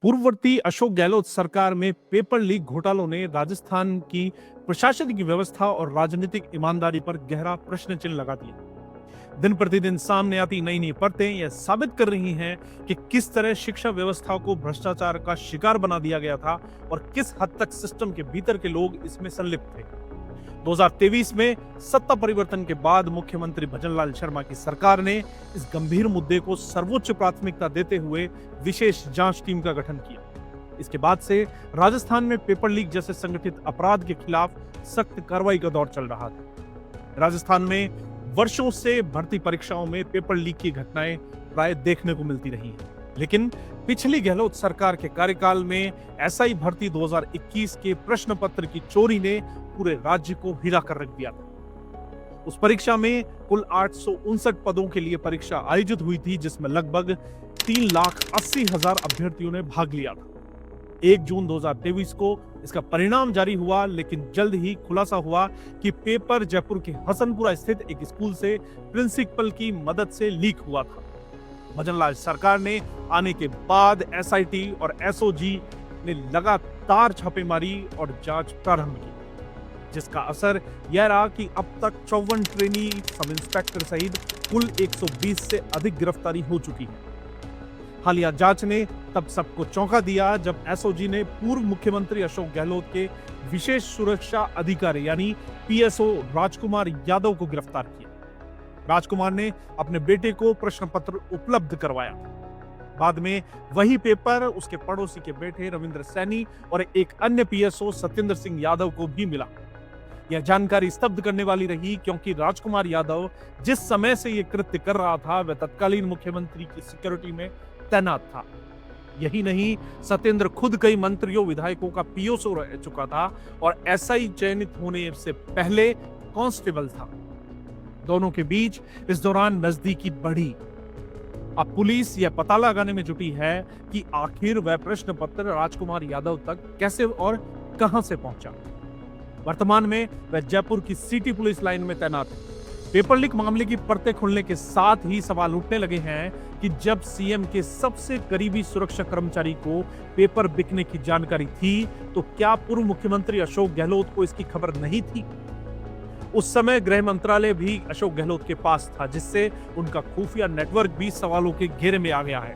पूर्ववर्ती अशोक गहलोत सरकार में पेपर लीक घोटालों ने राजस्थान की प्रशासनिक व्यवस्था और राजनीतिक ईमानदारी पर गहरा प्रश्न चिन्ह लगा दिया। दिन प्रतिदिन सामने आती नई नई परतें यह साबित कर रही हैं कि किस तरह शिक्षा व्यवस्था को भ्रष्टाचार का शिकार बना दिया गया था और किस हद तक सिस्टम के भीतर के लोग इसमें संलिप्त थे। 2023 में सत्ता परिवर्तन के बाद मुख्यमंत्री भजनलाल शर्मा की सरकार ने इस गंभीर मुद्दे को सर्वोच्च प्राथमिकता देते हुए विशेष जांच टीम का गठन किया। इसके बाद से राजस्थान में पेपर लीक जैसे संगठित अपराध के खिलाफ सख्त कार्रवाई का दौर चल रहा था। राजस्थान में वर्षों से भर्ती परीक्षाओं में पेपर लीक की घटनाएं प्राय देखने को मिलती रही हैं। लेकिन पिछली गहलोत सरकार के कार्यकाल में एसआई भर्ती 2021 के प्रश्न पत्र की चोरी ने पूरे राज्य को हिला कर रख दिया था। उस परीक्षा में कुल 859 पदों के लिए परीक्षा आयोजित हुई थी, जिसमें लगभग 3,80,000 अभ्यर्थियों ने भाग लिया था। 1 जून 2023 को इसका परिणाम जारी हुआ, लेकिन जल्द ही खुलासा हुआ कि पेपर जयपुर के हसनपुरा स्थित एक स्कूल से प्रिंसिपल की मदद से लीक हुआ था। भजनलाल सरकार ने आने के बाद एसआईटी और एसओजी ने लगातार छापेमारी और जांच प्रारंभ की, जिसका असर यह रहा कि अब तक 54 ट्रेनी सब इंस्पेक्टर सहित कुल 120 से अधिक गिरफ्तारी हो चुकी है। हालिया जांच ने तब सबको चौंका दिया जब एसओजी ने पूर्व मुख्यमंत्री अशोक गहलोत के विशेष सुरक्षा अधिकारी यानी पीएसओ राजकुमार यादव को गिरफ्तार किया। राजकुमार ने अपने बेटे को प्रश्न पत्र उपलब्ध करवाया। बाद में वही पेपर उसके पड़ोसी के बेटे रविंद्र सैनी और एक अन्य पीएसओ सत्येंद्र सिंह यादव को भी मिला। यह जानकारी स्तब्ध करने वाली रही, क्योंकि राजकुमार यादव जिस समय से यह कृत्य कर रहा था वह तत्कालीन मुख्यमंत्री की सिक्योरिटी में तैनात था। यही नहीं, सत्येंद्र खुद कई मंत्रियों विधायकों का पीओसो रह चुका था और एसआई चयनित होने से पहले कांस्टेबल था। दोनों के बीच इस दौरान नजदीकी बढ़ी। अब पुलिस यह पता लगाने में जुटी है कि आखिर वह प्रश्न पत्र राजकुमार यादव तक कैसे और कहां से पहुंचा। वर्तमान में वह जयपुर की सिटी पुलिस लाइन में तैनात है। पेपर लीक मामले की परतें खुलने के साथ ही सवाल उठने लगे हैं कि जब सीएम के सबसे करीबी सुरक्षा कर्मचारी को पेपर बिकने की जानकारी थी, तो क्या पूर्व मुख्यमंत्री अशोक गहलोत को इसकी खबर नहीं थी? उस समय गृह मंत्रालय भी अशोक गहलोत के पास था, जिससे उनका खुफिया नेटवर्क भी सवालों के घेरे में आ गया है।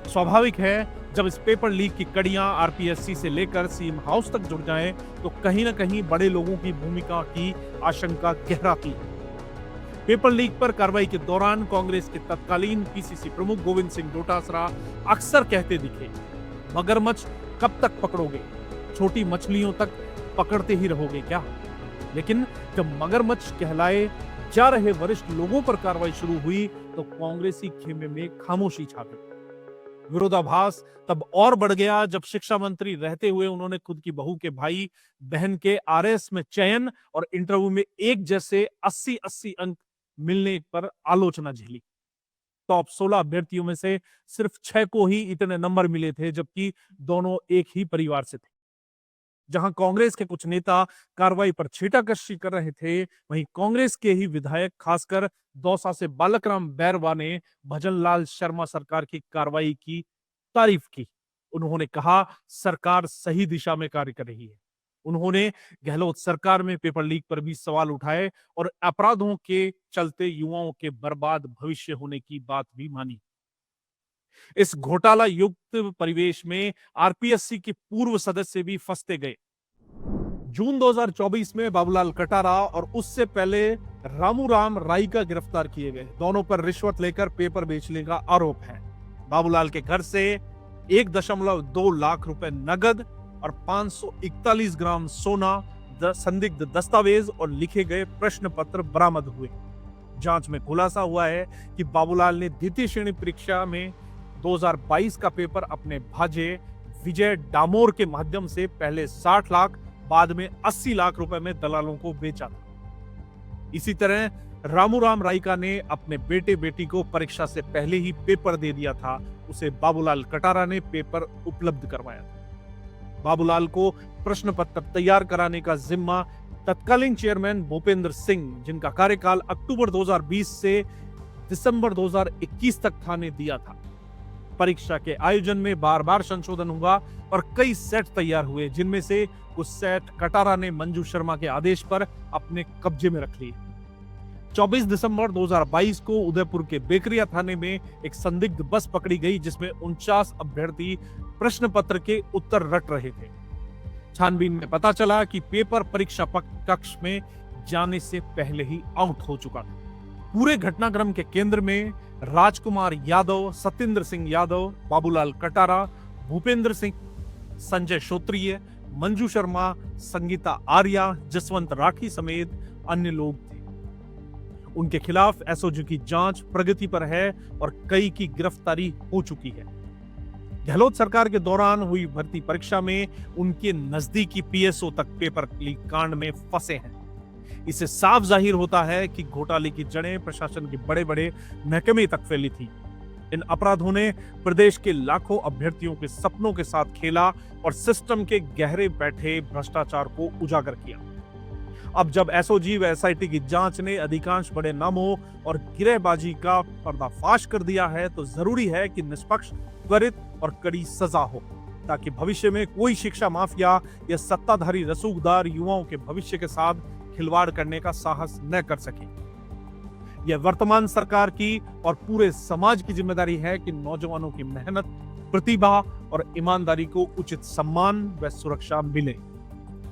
स्वाभाविक है, जब इस पेपर लीक की कड़ियां आरपीएससी से लेकर सीएम हाउस तक जुड़ जाएं, तो कहीं ना कहीं बड़े लोगों की भूमिका की आशंका गहराती है। पेपर लीक पर कार्रवाई के दौरान कांग्रेस के तत्कालीन पीसीसी प्रमुख गोविंद सिंह डोटासरा अक्सर कहते दिखे, मगरमच्छ कब तक पकड़ोगे, छोटी मछलियों तक पकड़ते ही रहोगे क्या? लेकिन जब मगरमच्छ कहलाए जा रहे वरिष्ठ लोगों पर कार्रवाई शुरू हुई, तो कांग्रेसी खेमे में खामोशी छा गई। विरोधाभास तब और बढ़ गया जब शिक्षा मंत्री रहते हुए उन्होंने खुद की बहू के भाई बहन के आरएस में चयन और इंटरव्यू में एक जैसे 80-80 अंक मिलने पर आलोचना झेली। टॉप 16 अभ्यर्थियों में से सिर्फ 6 को ही इतने नंबर मिले थे, जबकि दोनों एक ही परिवार से थे। जहां कांग्रेस के कुछ नेता कार्रवाई पर छीटाकशी कर रहे थे, वहीं कांग्रेस के ही विधायक, खासकर दौसा से बालकराम बैरवा ने भजनलाल शर्मा सरकार की कार्रवाई की तारीफ की। उन्होंने कहा, सरकार सही दिशा में कार्य कर रही है। उन्होंने गहलोत सरकार में पेपर लीक पर भी सवाल उठाए और अपराधों के चलते युवाओं के बर्बाद भविष्य होने की बात भी मानी। इस घोटाला युक्त परिवेश में आरपीएससी के पूर्व सदस्य भी फंसते गए। जून 2024 में बाबूलाल कटारा और उससे पहले रामूराम राइका गिरफ्तार किए गए। दोनों पर रिश्वत लेकर पेपर बेचने का आरोप है। बाबूलाल के घर से 1.2 लाख रुपए नगद और 541 ग्राम सोना, संदिग्ध दस्तावेज और लिखे गए प्रश्न पत्र बरामद हुए। जांच में खुलासा हुआ है कि बाबूलाल ने द्वितीय श्रेणी परीक्षा में 2022 का पेपर अपने भांजे विजय डामोर के माध्यम से पहले 60 लाख, बाद में 80 लाख रुपए में दलालों को बेचा था। इसी तरह रामूराम राइका ने अपने बेटे बेटी को परीक्षा से पहले ही पेपर दे दिया था। उसे बाबूलाल कटारा ने पेपर उपलब्ध करवाया था। बाबूलाल को प्रश्न पत्र तैयार कराने का जिम्मा तत्कालीन चेयरमैन भूपेंद्र सिंह, जिनका कार्यकाल अक्टूबर 2020 से दिसंबर 2021 तक था, ने दिया था। परीक्षा के आयोजन में बार बार संशोधन हुआ और कई सेट तैयार हुए, जिनमें से कुछ सेट कटारा ने मंजू शर्मा के आदेश पर अपने कब्जे में रख लिए। 24 दिसंबर 2022 को उदयपुर के बेकरिया थाने में एक संदिग्ध बस पकड़ी गई, जिसमें 49 अभ्यर्थी प्रश्न पत्र के उत्तर रट रहे थे। छानबीन में पता चला कि पेपर परीक्षा कक्ष में जाने से पहले ही आउट हो चुका था। पूरे घटनाक्रम के केंद्र में राजकुमार यादव, सत्येंद्र सिंह यादव, बाबूलाल कटारा, भूपेंद्र सिंह, संजय श्रोत्रिय, मंजू शर्मा, संगीता आर्या, जसवंत राठी समेत अन्य लोग थे। उनके खिलाफ एसओजी की जांच प्रगति पर है और कई की गिरफ्तारी हो चुकी है। गहलोत सरकार के दौरान हुई भर्ती परीक्षा में उनके नजदीकी पीएसओ तक पेपर लीक कांड में फंसे हैं। इससे साफ जाहिर होता है कि घोटाले की जड़ें प्रशासन के बड़े बड़े महकमे तक फैली थी। इन अपराधों ने प्रदेश के लाखों अभ्यर्थियों के सपनों के साथ खेला और सिस्टम के गहरे बैठे भ्रष्टाचार को उजागर किया। अब जब एसओजी व एसआईटी की जांच ने अधिकांश बड़े नामों और गिरेबाजी का पर्दाफाश कर दिया है, तो जरूरी है कि निष्पक्ष, त्वरित और कड़ी सजा हो, ताकि भविष्य में कोई शिक्षा माफिया या सत्ताधारी रसूखदार युवाओं के भविष्य के साथ खिलवाड़ करने का साहस न कर सके। यह वर्तमान सरकार की और पूरे समाज की जिम्मेदारी है कि नौजवानों की मेहनत, प्रतिभा और ईमानदारी को उचित सम्मान व सुरक्षा मिले।